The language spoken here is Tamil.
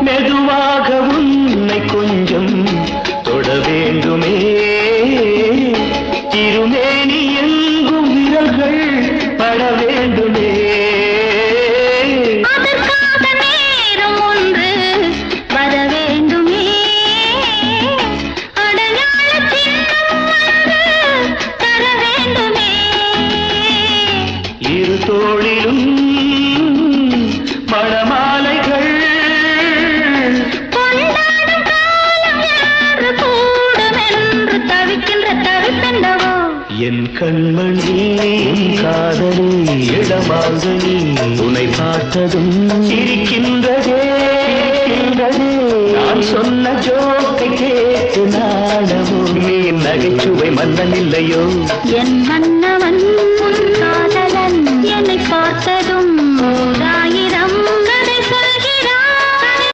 மெதுவாக உன்னை கொஞ்சம் தொட வேண்டுமே திருமேனி எங்கும் விரல்கள் பட வேண்டுமே அதற்காக நேரம் ஒன்று வர வேண்டுமே அடையாள சின்னம் ஒன்று தர வேண்டுமே இரு தோளிலும் மணமாலைகள் கொண்டாடும் காலம் யாரு கூடும் என்று தவிக்கின்ற தவிப்பெண்டவோ என் கண்மணி காதலி இடமாங்கனி உன்னை பார்த்ததும் சிரிக்கின்றதே நான் சொன்ன ஜோக்கை கேட்டு நாடவோ நீ நகைச்சுவை மன்னன் இல்லையோ என் மன்னவன் உன் காதலன் என்னை பார்த்ததும்